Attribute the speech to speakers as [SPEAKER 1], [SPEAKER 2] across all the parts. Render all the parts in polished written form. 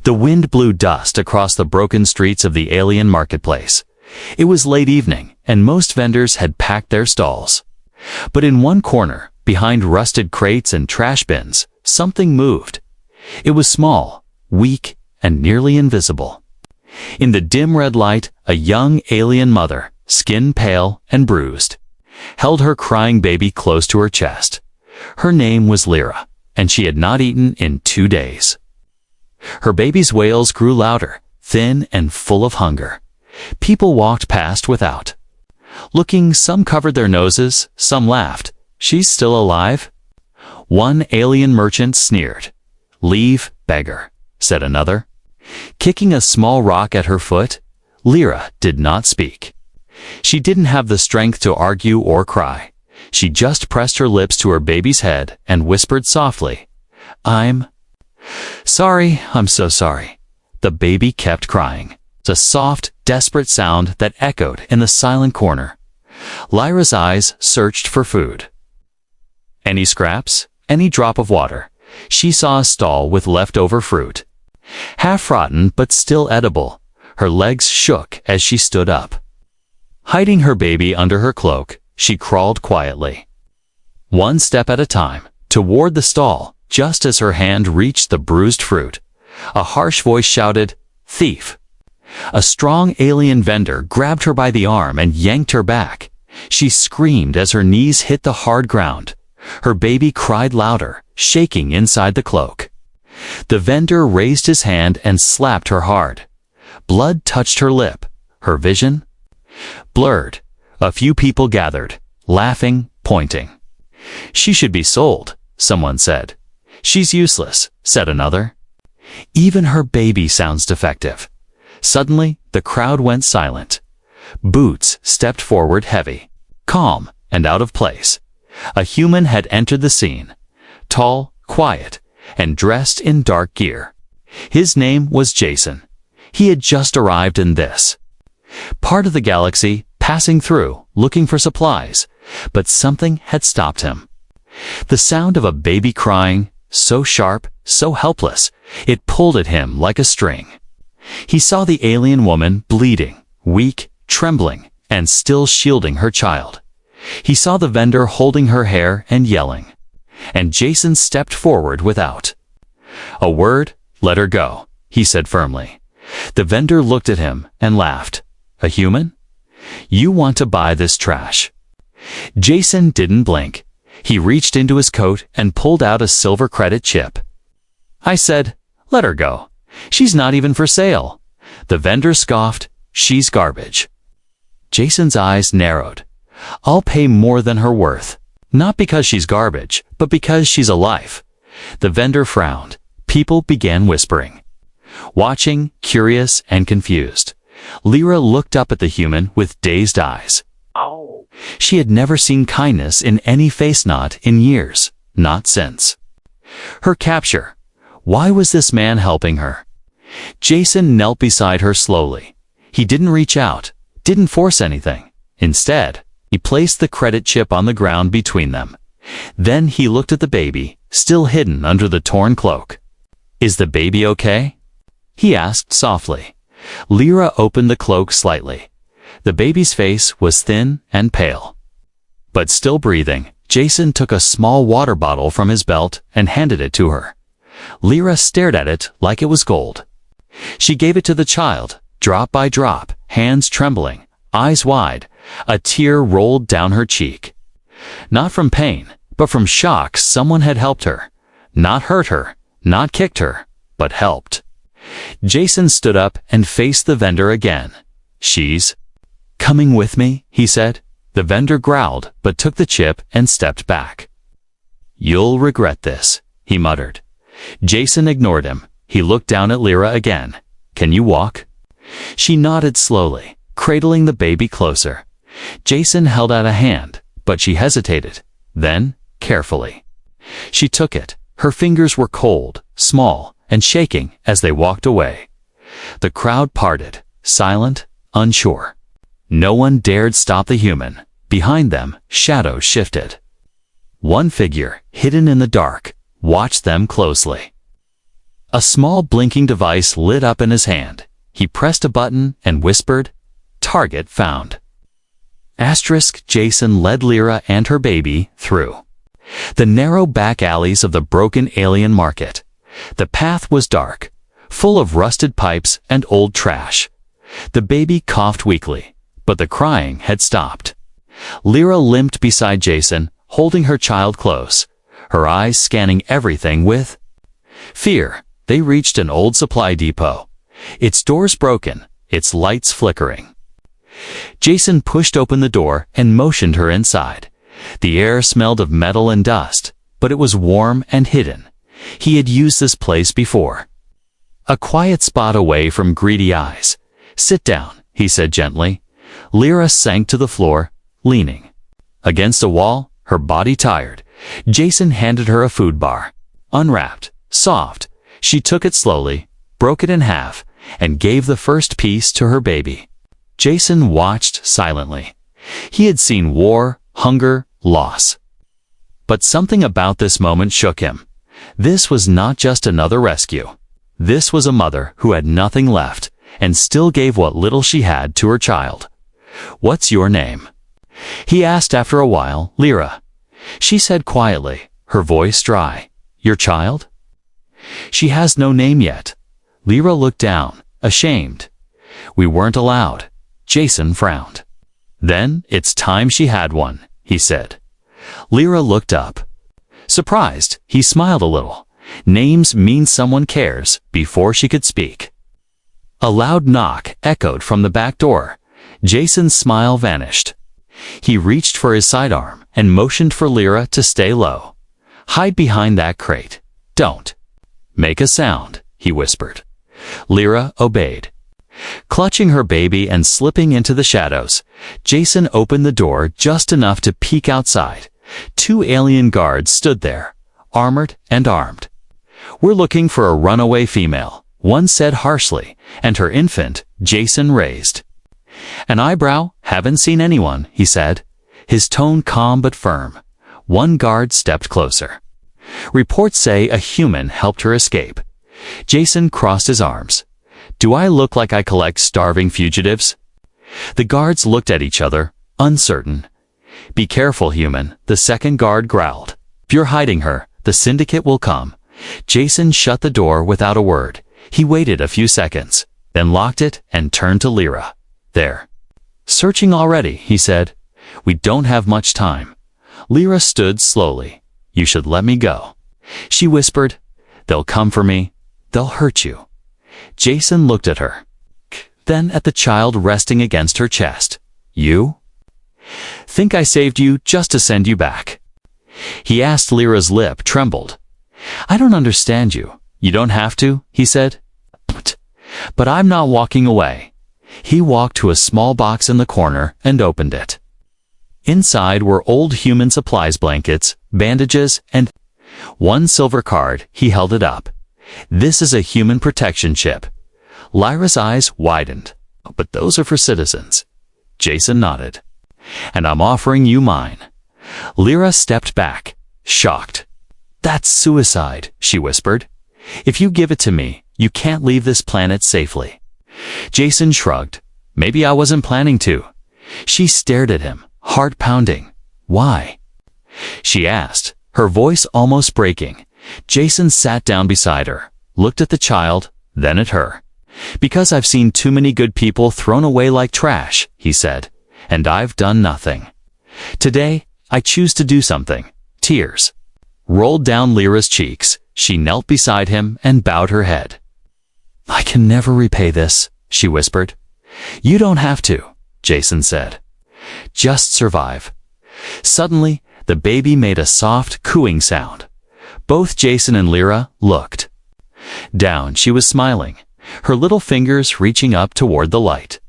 [SPEAKER 1] The wind blew dust across the broken streets of the alien marketplace. It was late evening, and most vendors had packed their stalls. But in one corner, behind rusted crates and trash bins, something moved. It was small, weak, and nearly invisible. In the dim red light, a young alien mother, skin pale and bruised, held her crying baby close to her chest. Her name was Lyra, and she had not eaten in 2 days. Her baby's wails grew louder, thin and full of hunger. People walked past without. Looking, some covered their noses, some laughed. "She's still alive?" One alien merchant sneered. "Leave, beggar," said another. Kicking a small rock at her foot, Lyra did not speak. She didn't have the strength to argue or cry. She just pressed her lips to her baby's head and whispered softly, "I'm sorry, I'm so sorry." The baby kept crying. A soft, desperate sound that echoed in the silent corner. Lyra's eyes searched for food. Any scraps? Any drop of water? She saw a stall with leftover fruit. Half-rotten but still edible, her legs shook as she stood up. Hiding her baby under her cloak, she crawled quietly. One step at a time, toward the stall. Just as her hand reached the bruised fruit, a harsh voice shouted, "Thief!" A strong alien vendor grabbed her by the arm and yanked her back. She screamed as her knees hit the hard ground. Her baby cried louder, shaking inside the cloak. The vendor raised his hand and slapped her hard. Blood touched her lip. Her vision blurred. A few people gathered, laughing, pointing. "She should be sold," someone said. "She's useless," said another. "Even her baby sounds defective." Suddenly, the crowd went silent. Boots stepped forward heavy, calm, and out of place. A human had entered the scene, tall, quiet, and dressed in dark gear. His name was Jason. He had just arrived in this part of the galaxy, passing through, looking for supplies, but something had stopped him. The sound of a baby crying, so sharp, so helpless, it pulled at him like a string. He saw the alien woman bleeding, weak, trembling, and still shielding her child. He saw the vendor holding her hair and yelling. And Jason stepped forward without a word. "Let her go," he said firmly. The vendor looked at him and laughed. "A human? You want to buy this trash?" Jason didn't blink. He reached into his coat and pulled out a silver credit chip. "I said, let her go. She's not even for sale." The vendor scoffed. "She's garbage." Jason's eyes narrowed. "I'll pay more than her worth. Not because she's garbage, but because she's alive." The vendor frowned. People began whispering. Watching, curious and confused, Lyra looked up at the human with dazed eyes.
[SPEAKER 2] Oh.
[SPEAKER 1] She had never seen kindness in any face, not in years, not since her capture. Why was this man helping her? Jason knelt beside her slowly. He didn't reach out, didn't force anything. Instead, he placed the credit chip on the ground between them. Then he looked at the baby, still hidden under the torn cloak. "Is the baby okay?" he asked softly. Lyra opened the cloak slightly. The baby's face was thin and pale, but still breathing. Jason took a small water bottle from his belt and handed it to her. Lyra stared at it like it was gold. She gave it to the child, drop by drop, hands trembling, eyes wide. A tear rolled down her cheek. Not from pain, but from shock. Someone had helped her. Not hurt her, not kicked her, but helped. Jason stood up and faced the vendor again. "She's coming with me," he said. The vendor growled, but took the chip and stepped back. "You'll regret this," he muttered. Jason ignored him. He looked down at Lyra again. "Can you walk?" She nodded slowly, cradling the baby closer. Jason held out a hand, but she hesitated. Then, carefully, she took it. Her fingers were cold, small, and shaking as they walked away. The crowd parted, silent, unsure. No one dared stop the human. Behind them, shadows shifted. One figure, hidden in the dark, watched them closely. A small blinking device lit up in his hand. He pressed a button and whispered, "Target found." Jason led Lyra and her baby through the narrow back alleys of the broken alien market. The path was dark, full of rusted pipes and old trash. The baby coughed weakly, but the crying had stopped. Lyra limped beside Jason, holding her child close, her eyes scanning everything with fear. They reached an old supply depot, its doors broken, its lights flickering. Jason pushed open the door and motioned her inside. The air smelled of metal and dust, but it was warm and hidden. He had used this place before. A quiet spot away from greedy eyes. "Sit down," he said gently. Lyra sank to the floor, leaning against a wall, her body tired. Jason handed her a food bar. Unwrapped, soft, she took it slowly, broke it in half, and gave the first piece to her baby. Jason watched silently. He had seen war, hunger, loss. But something about this moment shook him. This was not just another rescue. This was a mother who had nothing left and still gave what little she had to her child. "What's your name?" he asked after a while. "Lyra." She said quietly, her voice dry. "Your child?" "She has no name yet." Lyra looked down, ashamed. "We weren't allowed." Jason frowned. "Then it's time she had one," he said. Lyra looked up. Surprised, he smiled a little. Names mean someone cares, before she could speak. A loud knock echoed from the back door. Jason's smile vanished. He reached for his sidearm and motioned for Lyra to stay low. "Hide behind that crate. Don't make a sound," he whispered. Lyra obeyed. Clutching her baby and slipping into the shadows, Jason opened the door just enough to peek outside. 2 alien guards stood there, armored and armed. "We're looking for a runaway female," one said harshly, and her infant, Jason raised an eyebrow. "Haven't seen anyone," he said, his tone calm but firm. One guard stepped closer. "Reports say a human helped her escape." Jason crossed his arms. "Do I look like I collect starving fugitives?" The guards looked at each other, uncertain. "Be careful, human," the second guard growled. "If you're hiding her, the syndicate will come." Jason shut the door without a word. He waited a few seconds, then locked it and turned to Lyra. "There. Searching already," he said. "We don't have much time." Lyra stood slowly. "You should let me go," she whispered. "They'll come for me. They'll hurt you." Jason looked at her, then at the child resting against her chest. "You think I saved you just to send you back?" he asked. Lyra's lip trembled. "I don't understand you." "You don't have to," he said. "But I'm not walking away." He walked to a small box in the corner and opened it. Inside were old human supplies, blankets, bandages, and one silver card. He held it up. "This is a human protection chip." Lyra's eyes widened. "But those are for citizens." Jason nodded. "And I'm offering you mine." Lyra stepped back, shocked. "That's suicide," she whispered. "If you give it to me, you can't leave this planet safely." Jason shrugged. "Maybe I wasn't planning to." She stared at him, heart pounding. "Why?" she asked, her voice almost breaking. Jason sat down beside her, looked at the child, then at her. "Because I've seen too many good people thrown away like trash," he said, "and I've done nothing. Today, I choose to do something." Tears rolled down Lyra's cheeks. She knelt beside him and bowed her head. "I can never repay this," she whispered. "You don't have to," Jason said. "Just survive." Suddenly, the baby made a soft, cooing sound. Both Jason and Lyra looked down. She was smiling, her little fingers reaching up toward the light.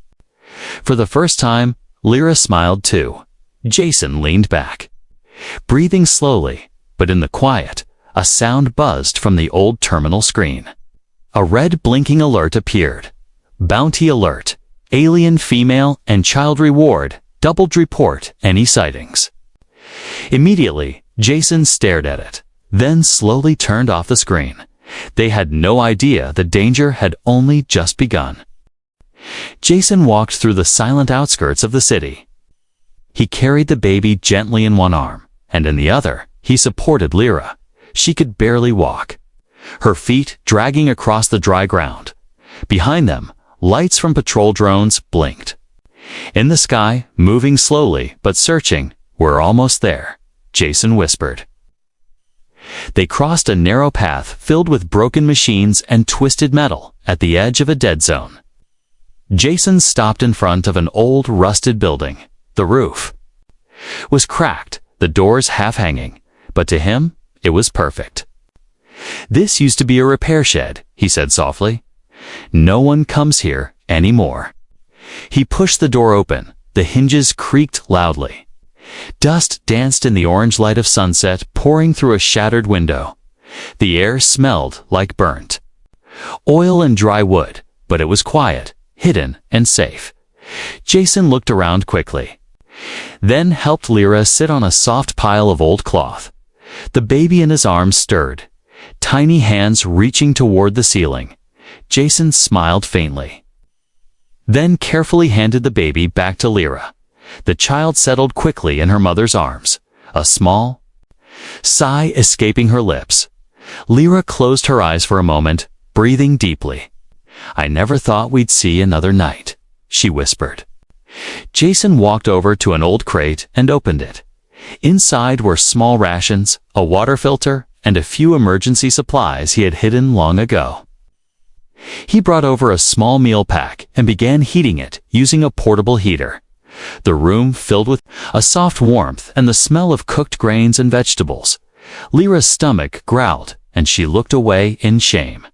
[SPEAKER 1] For the first time, Lyra smiled too. Jason leaned back, breathing slowly, but in the quiet, a sound buzzed from the old terminal screen. A red blinking alert appeared. "Bounty alert. Alien female and child reward. Doubled report any sightings." Immediately, Jason stared at it, then slowly turned off the screen. They had no idea the danger had only just begun. Jason walked through the silent outskirts of the city. He carried the baby gently in one arm, and in the other, he supported Lyra. She could barely walk, her feet dragging across the dry ground. Behind them, lights from patrol drones blinked. In the sky, moving slowly but searching, "We're almost there," Jason whispered. They crossed a narrow path filled with broken machines and twisted metal at the edge of a dead zone. Jason stopped in front of an old, rusted building. The roof was cracked, the doors half-hanging, but to him, it was perfect. "This used to be a repair shed," he said softly. "No one comes here anymore." He pushed the door open. The hinges creaked loudly. Dust danced in the orange light of sunset pouring through a shattered window. The air smelled like burnt oil and dry wood, but it was quiet, hidden, and safe. Jason looked around quickly, then helped Lyra sit on a soft pile of old cloth. The baby in his arms stirred, tiny hands reaching toward the ceiling. Jason smiled faintly, then carefully handed the baby back to Lyra. The child settled quickly in her mother's arms, a small sigh escaping her lips. Lyra closed her eyes for a moment, breathing deeply. "I never thought we'd see another night," she whispered. Jason walked over to an old crate and opened it. Inside were small rations, a water filter, and a few emergency supplies he had hidden long ago. He brought over a small meal pack and began heating it using a portable heater. The room filled with a soft warmth and the smell of cooked grains and vegetables. Lyra's stomach growled, and she looked away in shame.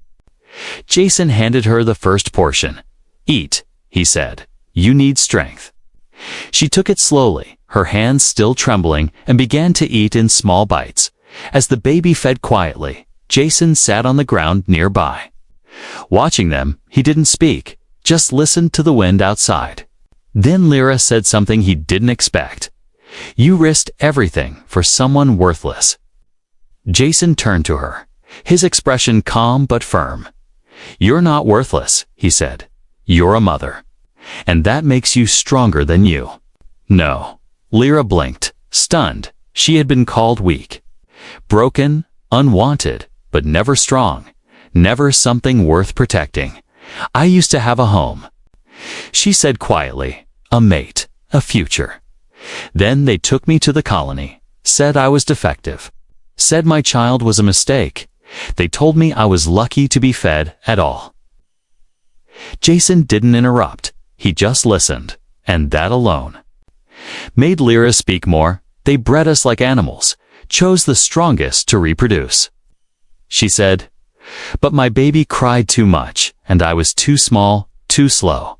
[SPEAKER 1] Jason handed her the first portion. "Eat," he said. "You need strength." She took it slowly, her hands still trembling, and began to eat in small bites. As the baby fed quietly, Jason sat on the ground nearby. Watching them, he didn't speak, just listened to the wind outside. Then Lyra said something he didn't expect. "You risked everything for someone worthless." Jason turned to her, his expression calm but firm. "You're not worthless," he said. "You're a mother. And that makes you stronger than you." "No." Lyra blinked, stunned. She had been called weak, broken, unwanted, but never strong, never something worth protecting. "I used to have a home," she said quietly, "a mate, a future. Then they took me to the colony, said I was defective, said my child was a mistake. They told me I was lucky to be fed at all." Jason didn't interrupt. He just listened, and that alone made Lyra speak more. "They bred us like animals, chose the strongest to reproduce," she said. "But my baby cried too much, and I was too small, too slow.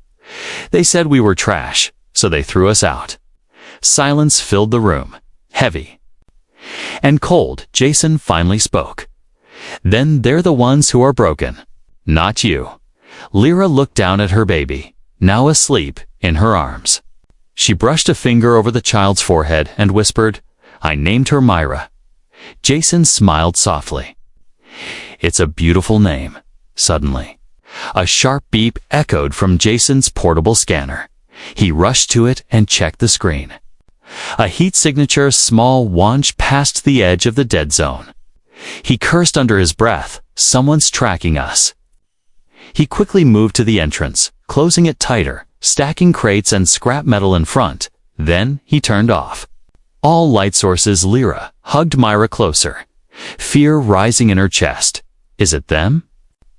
[SPEAKER 1] They said we were trash, so they threw us out." Silence filled the room, heavy and cold. Jason finally spoke. "Then they're the ones who are broken, not you." Lyra looked down at her baby, now asleep in her arms. She brushed a finger over the child's forehead and whispered, "I named her Myra." Jason smiled softly. "It's a beautiful name." Suddenly, a sharp beep echoed from Jason's portable scanner. He rushed to it and checked the screen. A heat signature small wand passed the edge of the dead zone. He cursed under his breath, "Someone's tracking us." He quickly moved to the entrance, closing it tighter, stacking crates and scrap metal in front. Then he turned off all light sources. Lyra hugged Myra closer, fear rising in her chest. "Is it them?"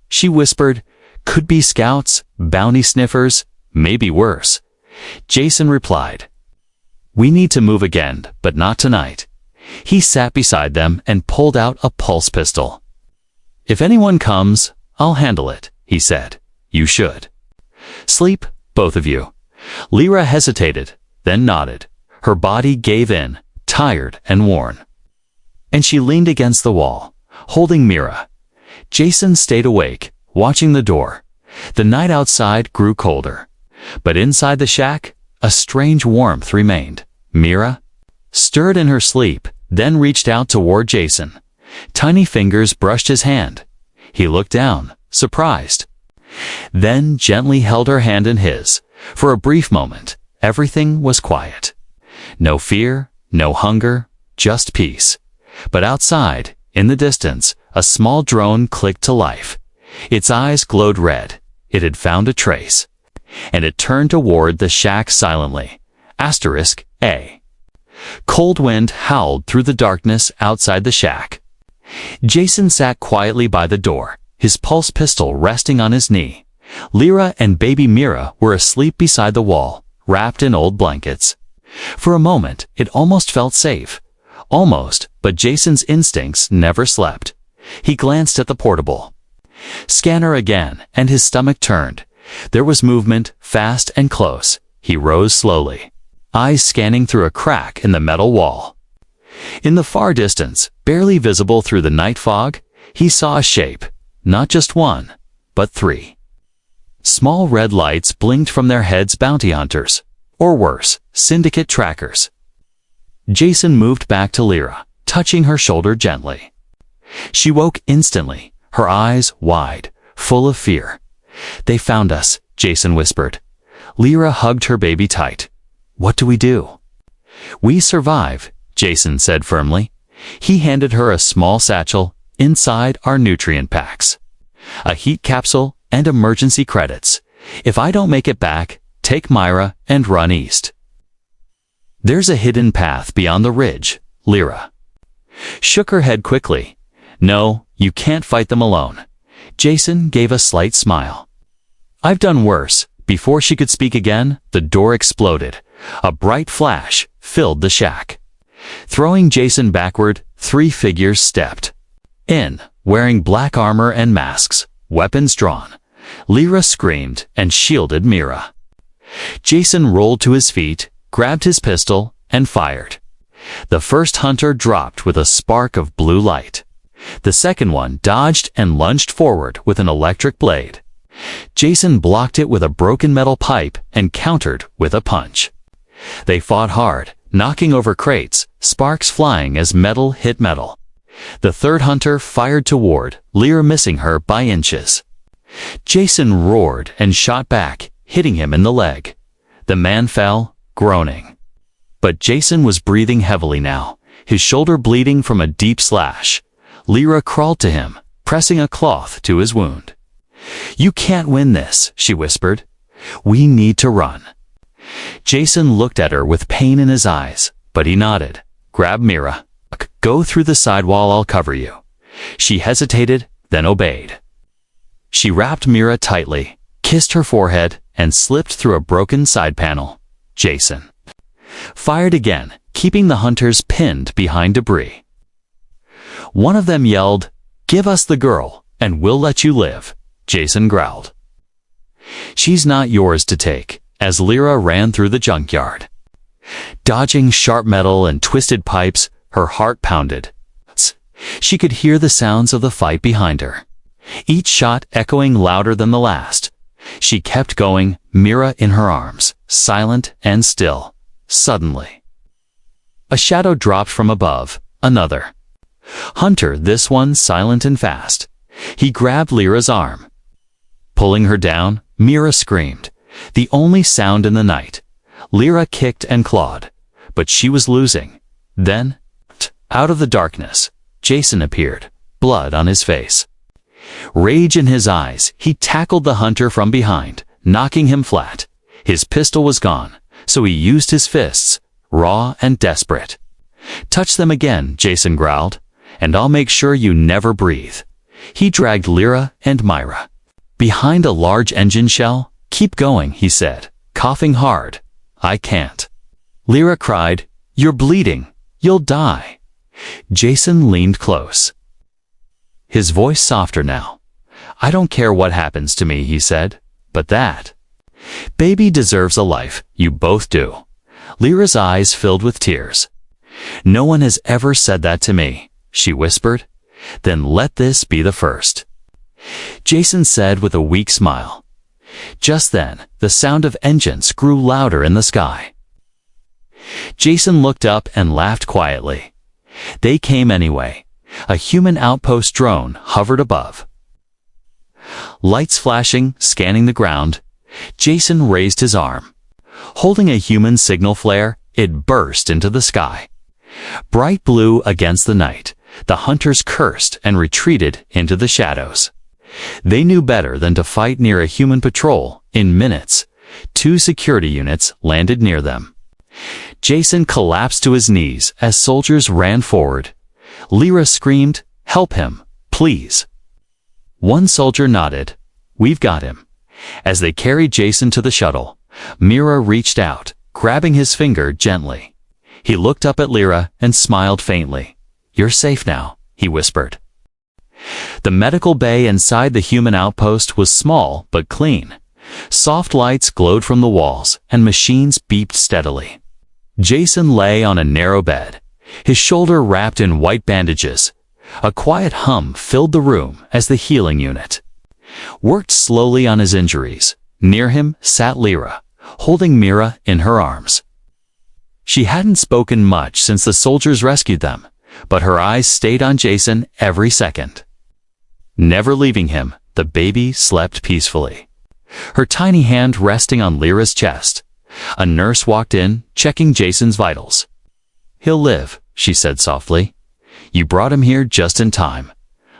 [SPEAKER 1] she whispered. "Could be scouts, bounty sniffers, maybe worse." Jason replied, "We need to move again, but not tonight." He sat beside them and pulled out a pulse pistol. "If anyone comes, I'll handle it," he said. "You should. Sleep, both of you." Lyra hesitated, then nodded. Her body gave in, tired and worn, and she leaned against the wall, holding Myra. Jason stayed awake, watching the door. The night outside grew colder, but inside the shack, a strange warmth remained. Myra stirred in her sleep, then reached out toward Jason. Tiny fingers brushed his hand. He looked down, surprised. Then gently held her hand in his. For a brief moment, everything was quiet. No fear, no hunger, just peace. But outside, in the distance, a small drone clicked to life. Its eyes glowed red. It had found a trace. And it turned toward the shack silently. *A. Cold wind howled through the darkness outside the shack. Jason sat quietly by the door, his pulse pistol resting on his knee. Lyra and baby Mira were asleep beside the wall, wrapped in old blankets. For a moment, it almost felt safe. Almost, but Jason's instincts never slept. He glanced at the portable scanner again, and his stomach turned. There was movement, fast and close. He rose slowly, eyes scanning through a crack in the metal wall. In the far distance, barely visible through the night fog, he saw a shape, not just one, but three. Small red lights blinked from their heads. Bounty hunters, or worse, syndicate trackers. Jason moved back to Lyra, touching her shoulder gently. She woke instantly, her eyes wide, full of fear. "They found us," Jason whispered. Lyra hugged her baby tight. "What do we do?" "We survive," Jason said firmly. He handed her a small satchel. Inside are nutrient packs, a heat capsule, and emergency credits. "If I don't make it back, take Myra and run east. There's a hidden path beyond the ridge." Lyra shook her head quickly. "No, you can't fight them alone." Jason gave a slight smile. "I've done worse." Before she could speak again, the door exploded. A bright flash filled the shack. Throwing Jason backward, three figures stepped in, wearing black armor and masks, weapons drawn. Lyra screamed and shielded Mira. Jason rolled to his feet, grabbed his pistol, and fired. The first hunter dropped with a spark of blue light. The second one dodged and lunged forward with an electric blade. Jason blocked it with a broken metal pipe and countered with a punch. They fought hard, knocking over crates, sparks flying as metal hit metal. The third hunter fired toward Lyra, missing her by inches. Jason roared and shot back, hitting him in the leg. The man fell, groaning. But Jason was breathing heavily now, his shoulder bleeding from a deep slash. Lyra crawled to him, pressing a cloth to his wound. "You can't win this," she whispered. "We need to run." Jason looked at her with pain in his eyes, but he nodded. "Grab Mira. Go through the sidewall, I'll cover you." She hesitated, then obeyed. She wrapped Mira tightly, kissed her forehead, and slipped through a broken side panel. Jason fired again, keeping the hunters pinned behind debris. One of them yelled, "Give us the girl, and we'll let you live." Jason growled. "She's not yours to take," as Lyra ran through the junkyard. Dodging sharp metal and twisted pipes, her heart pounded. She could hear the sounds of the fight behind her, each shot echoing louder than the last. She kept going, Mira in her arms, silent and still. Suddenly, a shadow dropped from above. Another hunter, this one silent and fast. He grabbed Lyra's arm. Pulling her down, Mira screamed, the only sound in the night. Lyra kicked and clawed, but she was losing. Then, out of the darkness, Jason appeared, blood on his face. Rage in his eyes, he tackled the hunter from behind, knocking him flat. His pistol was gone, so he used his fists, raw and desperate. "Touch them again," Jason growled, "and I'll make sure you never breathe." He dragged Lyra and Myra behind a large engine shell. "Keep going," he said, coughing hard. "I can't." Lyra cried, "You're bleeding. You'll die." Jason leaned close, his voice softer now. "I don't care what happens to me," he said, "but that baby deserves a life. You both do." Lyra's eyes filled with tears. "No one has ever said that to me," she whispered. "Then let this be the first," Jason said with a weak smile. Just then, the sound of engines grew louder in the sky. Jason looked up and laughed quietly. They came anyway. A human outpost drone hovered above. Lights flashing, scanning the ground. Jason raised his arm. Holding a human signal flare, it burst into the sky. Bright blue against the night, the hunters cursed and retreated into the shadows. They knew better than to fight near a human patrol. In minutes, 2 security units landed near them. Jason collapsed to his knees as soldiers ran forward. Lyra screamed, "Help him, please." One soldier nodded. "We've got him." As they carried Jason to the shuttle, Mira reached out, grabbing his finger gently. He looked up at Lyra and smiled faintly. "You're safe now," he whispered. The medical bay inside the human outpost was small but clean. Soft lights glowed from the walls, and machines beeped steadily. Jason lay on a narrow bed, his shoulder wrapped in white bandages. A quiet hum filled the room as the healing unit worked slowly on his injuries. Near him sat Lyra, holding Mira in her arms. She hadn't spoken much since the soldiers rescued them, but her eyes stayed on Jason every second. Never leaving him, the baby slept peacefully, her tiny hand resting on Lyra's chest. A nurse walked in, checking Jason's vitals. "He'll live," she said softly. "You brought him here just in time."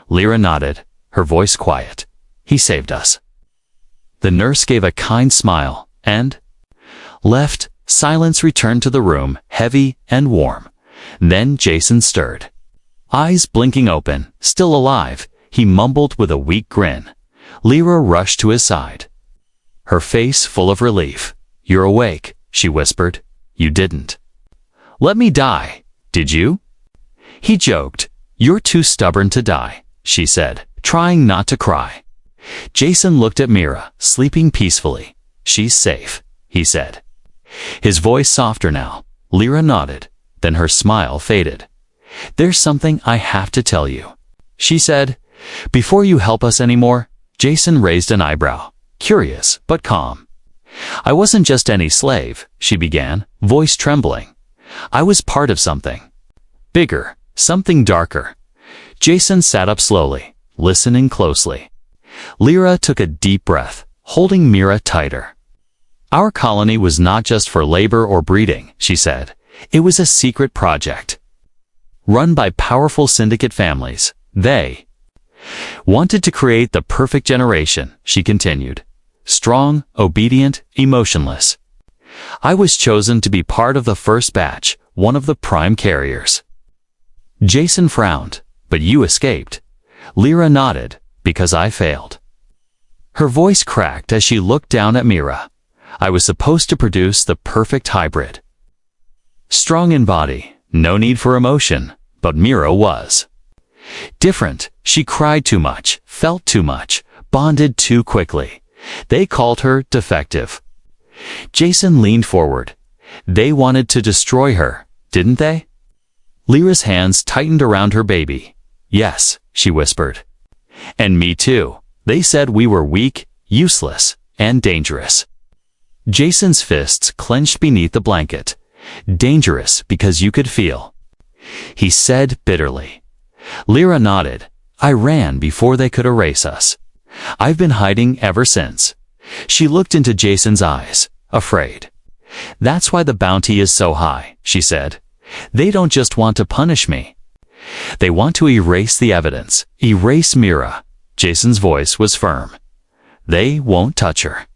[SPEAKER 1] Lyra nodded, her voice quiet. "He saved us." The nurse gave a kind smile and left. Silence returned to the room, heavy and warm. Then Jason stirred. Eyes blinking open, still alive, he mumbled with a weak grin. Lyra rushed to his side, her face full of relief. "You're awake," she whispered. "You didn't let me die, did you?" He joked. "You're too stubborn to die," she said, trying not to cry. Jason looked at Mira, sleeping peacefully. "She's safe," he said, his voice softer now. Lyra nodded, then her smile faded. "There's something I have to tell you," she said. "Before you help us anymore." Jason raised an eyebrow, curious but calm. "I wasn't just any slave," she began, voice trembling. "I was part of something bigger, something darker." Jason sat up slowly, listening closely. Lyra took a deep breath, holding Mira tighter. "Our colony was not just for labor or breeding," she said. "It was a secret project, run by powerful syndicate families. They wanted to create the perfect generation," she continued. "Strong, obedient, emotionless. I was chosen to be part of the first batch, one of the prime carriers." Jason frowned. "But you escaped." Lyra nodded. "Because I failed." Her voice cracked as she looked down at Mira. "I was supposed to produce the perfect hybrid. Strong in body, no need for emotion, but Mira was different. She cried too much, felt too much, bonded too quickly. They called her defective." Jason leaned forward. "They wanted to destroy her, didn't they?" Lyra's hands tightened around her baby. "Yes," she whispered. "And me too. They said we were weak, useless, and dangerous." Jason's fists clenched beneath the blanket. "Dangerous because you could feel," he said bitterly. Lyra nodded. "I ran before they could erase us. I've been hiding ever since." She looked into Jason's eyes, afraid. "That's why the bounty is so high," she said. "They don't just want to punish me. They want to erase the evidence, erase Mira." Jason's voice was firm. "They won't touch her."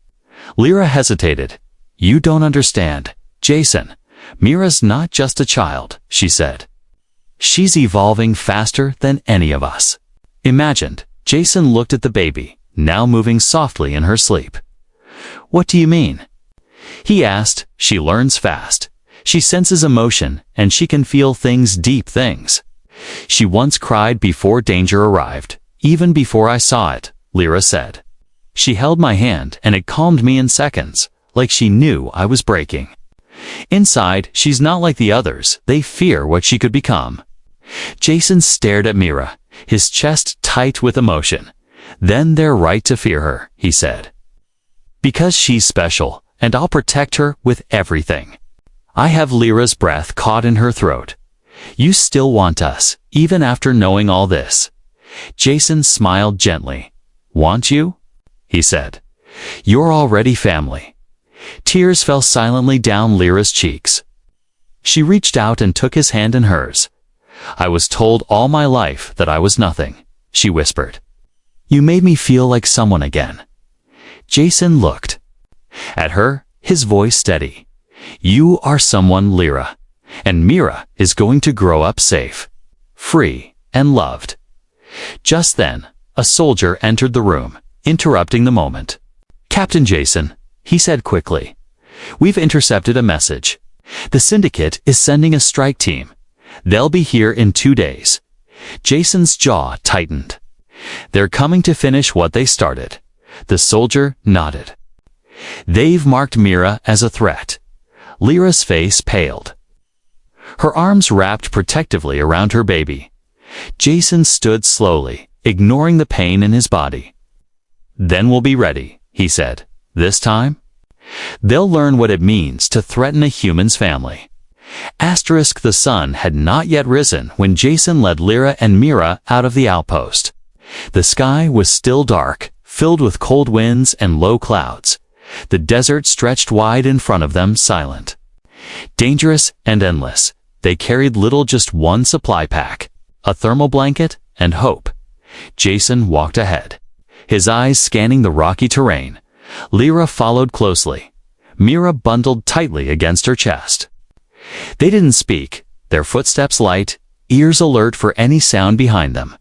[SPEAKER 1] Lyra hesitated. "You don't understand, Jason. Mira's not just a child," she said. "She's evolving faster than any of us." Imagined. Jason looked at the baby, now moving softly in her sleep. "What do you mean?" he asked. "She learns fast. She senses emotion, and she can feel things, deep things. She once cried before danger arrived, even before I saw it," Lyra said. "She held my hand, and it calmed me in seconds, like she knew I was breaking. Inside, she's not like the others. They fear what she could become." Jason stared at Mira, his chest tight with emotion. "Then they're right to fear her," he said. "Because she's special, and I'll protect her with everything." I have Lyra's breath caught in her throat. "You still want us, even after knowing all this?" Jason smiled gently. "Want you?" he said. "You're already family." Tears fell silently down Lyra's cheeks. She reached out and took his hand in hers. "I was told all my life that I was nothing," she whispered. "You made me feel like someone again." Jason looked at her, his voice steady. "You are someone, Lyra, and Mira is going to grow up safe, free, and loved." Just then, a soldier entered the room, interrupting the moment. "Captain Jason," he said quickly, "we've intercepted a message. The Syndicate is sending a strike team. They'll be here in 2 days." Jason's jaw tightened. "They're coming to finish what they started." The soldier nodded. "They've marked Mira as a threat." Lyra's face paled. Her arms wrapped protectively around her baby. Jason stood slowly, ignoring the pain in his body. "Then we'll be ready," he said. "This time, they'll learn what it means to threaten a human's family." The sun had not yet risen when Jason led Lyra and Mira out of the outpost. The sky was still dark, filled with cold winds and low clouds. The desert stretched wide in front of them, silent. Dangerous and endless, they carried little, just one supply pack, a thermal blanket, and hope. Jason walked ahead, his eyes scanning the rocky terrain. Lyra followed closely, Mira bundled tightly against her chest. They didn't speak, their footsteps light, ears alert for any sound behind them.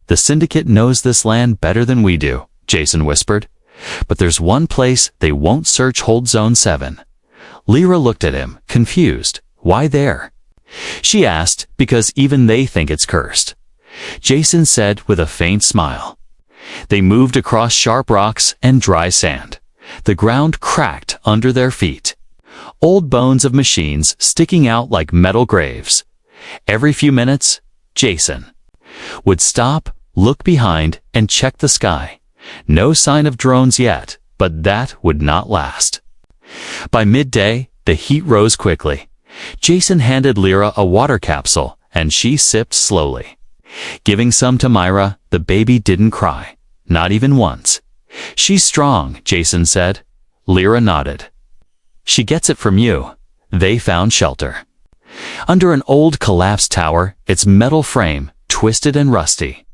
[SPEAKER 1] "The Syndicate knows this land better than we do," Jason whispered. "But there's one place they won't search. Hold Zone 7. Lyra looked at him, confused. "Why there?" She asked, "Because even they think it's cursed." Jason said with a faint smile. They moved across sharp rocks and dry sand. The ground cracked under their feet. Old bones of machines sticking out like metal graves. Every few minutes, Jason would stop, look behind, and check the sky. No sign of drones yet, but that would not last. By midday, the heat rose quickly. Jason handed Lyra a water capsule, and she sipped slowly. Giving some to Myra, the baby didn't cry, not even once. "She's strong," Jason said. Lyra nodded. "She gets it from you." They found shelter under an old collapsed tower, its metal frame twisted and rusty.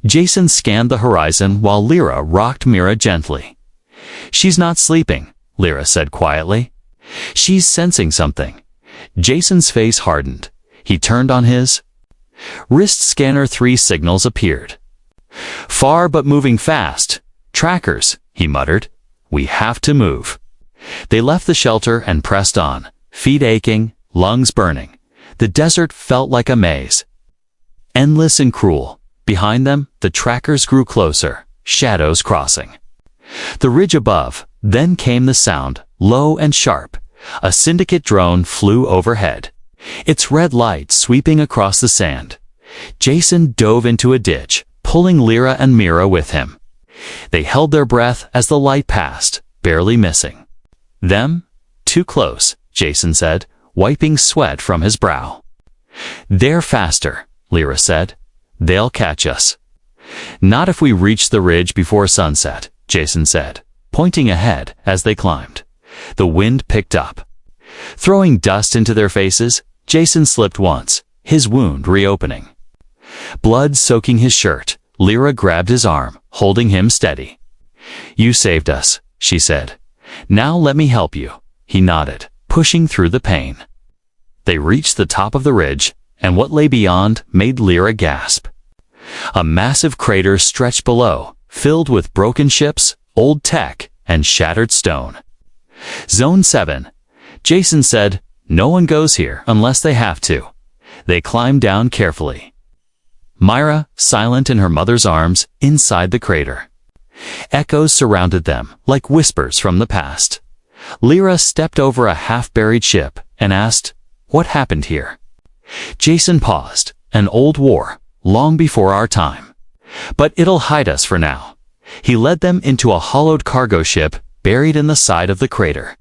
[SPEAKER 1] Jason scanned the horizon while Lyra rocked Mira gently. "She's not sleeping," Lyra said quietly. "She's sensing something." Jason's face hardened. He turned on his wrist scanner. 3 signals appeared. "Far but moving fast. Trackers," he muttered. "We have to move." They left the shelter and pressed on, feet aching, lungs burning. The desert felt like a maze, endless and cruel. Behind them, the trackers grew closer, shadows crossing the ridge above. Then came the sound, low and sharp. A Syndicate drone flew overhead, its red light sweeping across the sand. Jason dove into a ditch, pulling Lyra and Mira with him. They held their breath as the light passed, barely missing them. "Too close," Jason said, wiping sweat from his brow. "They're faster," Lyra said. "They'll catch us." "Not if we reach the ridge before sunset," Jason said, pointing ahead as they climbed. The wind picked up, throwing dust into their faces. Jason slipped once, his wound reopening, blood soaking his shirt. Lyra grabbed his arm, holding him steady. "You saved us," she said. "Now let me help you." He nodded, pushing through the pain. They reached the top of the ridge, and what lay beyond made Lyra gasp. A massive crater stretched below, filled with broken ships, old tech, and shattered stone. "Zone 7. Jason said, "No one goes here unless they have to." They climbed down carefully. Myra, silent in her mother's arms, inside the crater. Echoes surrounded them, like whispers from the past. Lyra stepped over a half-buried ship and asked, "What happened here?" Jason paused. "An old war, long before our time. But it'll hide us for now." He led them into a hollowed cargo ship buried in the side of the crater.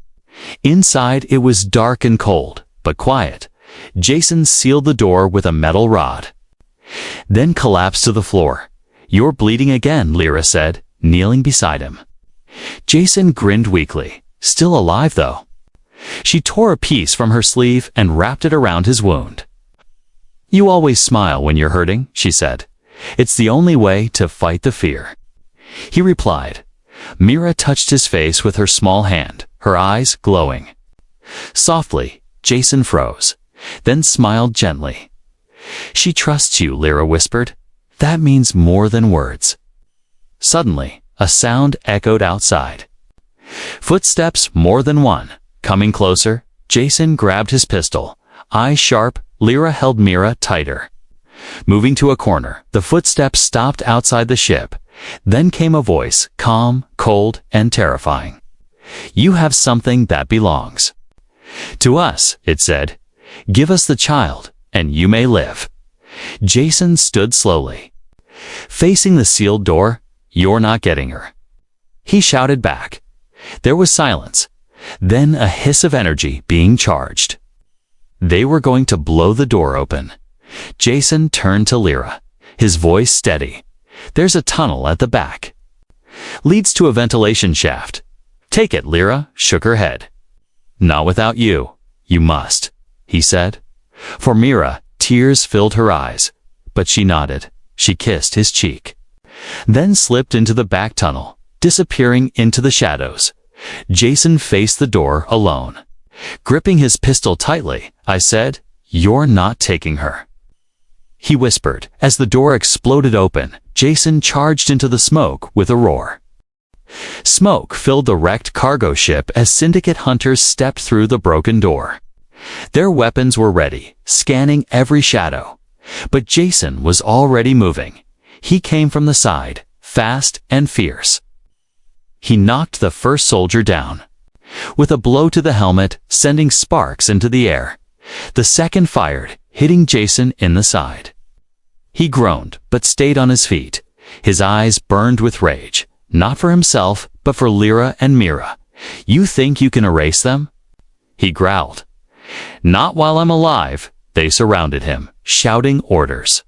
[SPEAKER 1] Inside it was dark and cold, but quiet. Jason sealed the door with a metal rod, then collapsed to the floor. "You're bleeding again," Lyra said, kneeling beside him. Jason grinned weakly. "Still alive, though." She tore a piece from her sleeve and wrapped it around his wound. "You always smile when you're hurting," she said. "It's the only way to fight the fear." He replied. Mira touched his face with her small hand, her eyes glowing. Softly, Jason froze, then smiled gently. "She trusts you," Lyra whispered. "That means more than words." Suddenly, a sound echoed outside. Footsteps, more than one. Coming closer, Jason grabbed his pistol. Eyes sharp, Lyra held Mira tighter. Moving to a corner, the footsteps stopped outside the ship. Then came a voice, calm, cold, and terrifying. "You have something that belongs to us," it said. "Give us the child, and you may live." Jason stood slowly, facing the sealed door. "You're not getting her," he shouted back. There was silence, then a hiss of energy being charged. They were going to blow the door open. Jason turned to Lyra, his voice steady. "There's a tunnel at the back. Leads to a ventilation shaft. Take it." Lyra shook her head. "Not without you. You must," he said. For Mira, tears filled her eyes, but she nodded. She kissed his cheek, then slipped into the back tunnel, disappearing into the shadows. Jason faced the door alone. Gripping his pistol tightly, I said, "You're not taking her," he whispered. As the door exploded open, Jason charged into the smoke with a roar. Smoke filled the wrecked cargo ship as syndicate hunters stepped through the broken door. Their weapons were ready, scanning every shadow. But Jason was already moving. He came from the side, fast and fierce. He knocked the first soldier down with a blow to the helmet, sending sparks into the air. The second fired, hitting Jason in the side. He groaned, but stayed on his feet. His eyes burned with rage, not for himself, but for Lyra and Mira. "You think you can erase them?" he growled. "Not while I'm alive." They surrounded him, shouting orders,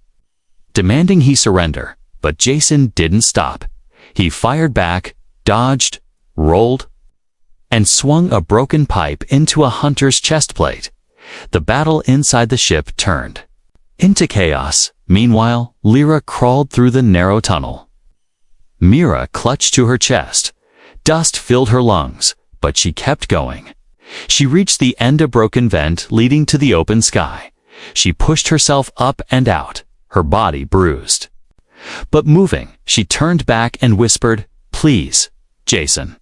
[SPEAKER 1] demanding he surrender. But Jason didn't stop. He fired back, dodged, rolled, and swung a broken pipe into a hunter's chest plate. The battle inside the ship turned into chaos. Meanwhile, Lyra crawled through the narrow tunnel. Mira clutched to her chest. Dust filled her lungs, but she kept going. She reached the end of a broken vent leading to the open sky. She pushed herself up and out, her body bruised, but moving. She turned back and whispered, "Please, Jason,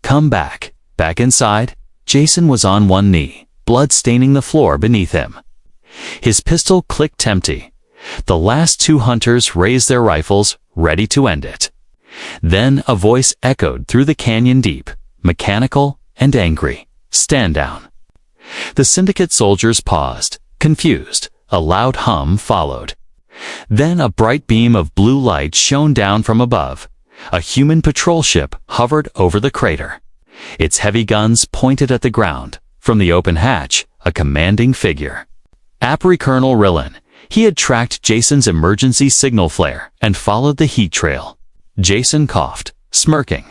[SPEAKER 1] come back." Back inside, Jason was on one knee, blood staining the floor beneath him. His pistol clicked empty. The last two hunters raised their rifles, ready to end it. Then a voice echoed through the canyon deep, mechanical and angry. "Stand down." The syndicate soldiers paused, confused. A loud hum followed. Then a bright beam of blue light shone down from above. A human patrol ship hovered over the crater. Its heavy guns pointed at the ground. From the open hatch, a commanding figure. APRI Colonel Rillen. He had tracked Jason's emergency signal flare and followed the heat trail. Jason coughed, smirking.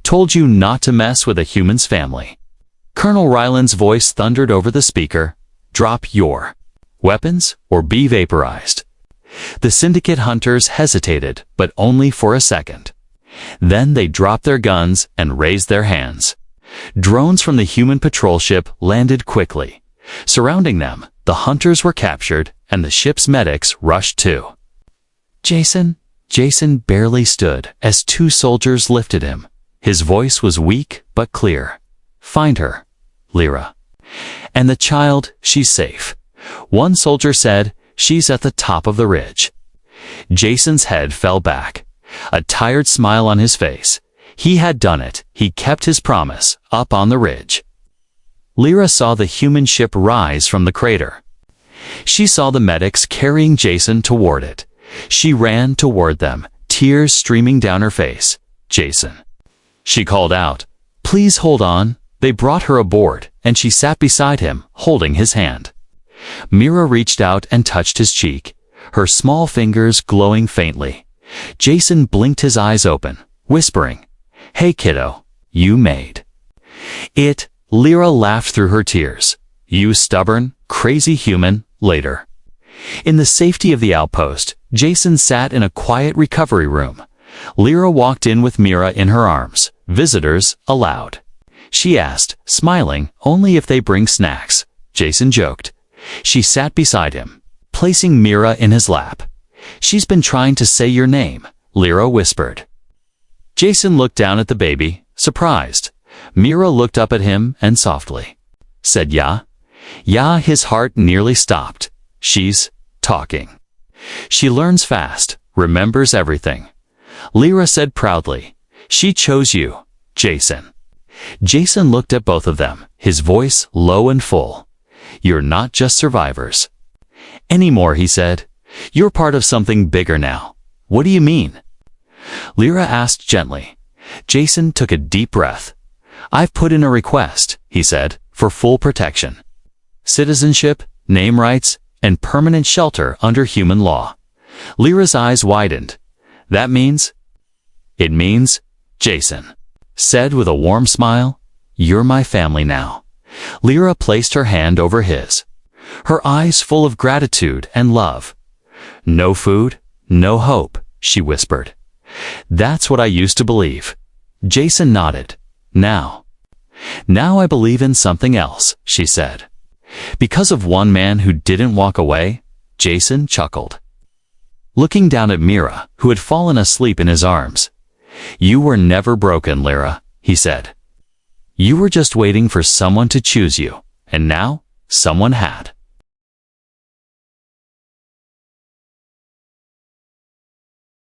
[SPEAKER 1] "Told you not to mess with a human's family." Colonel Ryland's voice thundered over the speaker. "Drop your weapons or be vaporized." The syndicate hunters hesitated, but only for a second. Then they dropped their guns and raised their hands. Drones from the human patrol ship landed quickly. Surrounding them, the hunters were captured, and the ship's medics rushed too. Jason barely stood as two soldiers lifted him. His voice was weak but clear. "Find her, Lyra. And the child, she's safe." One soldier said, "She's at the top of the ridge." Jason's head fell back, a tired smile on his face. He had done it. He kept his promise, up on the ridge. Lyra saw the human ship rise from the crater. She saw the medics carrying Jason toward it. She ran toward them, tears streaming down her face. "Jason," she called out, "please hold on." They brought her aboard, and she sat beside him, holding his hand. Mira reached out and touched his cheek, her small fingers glowing faintly. Jason blinked his eyes open, whispering, "Hey kiddo, you made it." Lyra laughed through her tears. "You stubborn, crazy human," later. In the safety of the outpost, Jason sat in a quiet recovery room. Lyra walked in with Mira in her arms. "Visitors allowed?" she asked, smiling. "Only if they bring snacks," Jason joked. She sat beside him, placing Mira in his lap. "She's been trying to say your name," Lyra whispered. Jason looked down at the baby, surprised. Mira looked up at him and softly said, "Ya." "Ya." His heart nearly stopped. "She's talking. She learns fast, remembers everything," Lyra said proudly. "She chose you, Jason." Jason looked at both of them, his voice low and full. "You're not just survivors anymore," he said. "You're part of something bigger now." "What do you mean?" Lyra asked gently. Jason took a deep breath. "I've put in a request," he said, "for full protection. Citizenship, name rights, and permanent shelter under human law." Lyra's eyes widened. "That means?" "It means," Jason said with a warm smile, "you're my family now." Lyra placed her hand over his, her eyes full of gratitude and love. "No food, no hope," she whispered. "That's what I used to believe." Jason nodded. Now I believe in something else," she said. "Because of one man who didn't walk away," Jason chuckled, looking down at Mira, who had fallen asleep in his arms. "You were never broken, Lyra," he said. "You were just waiting for someone to choose you, and now someone had."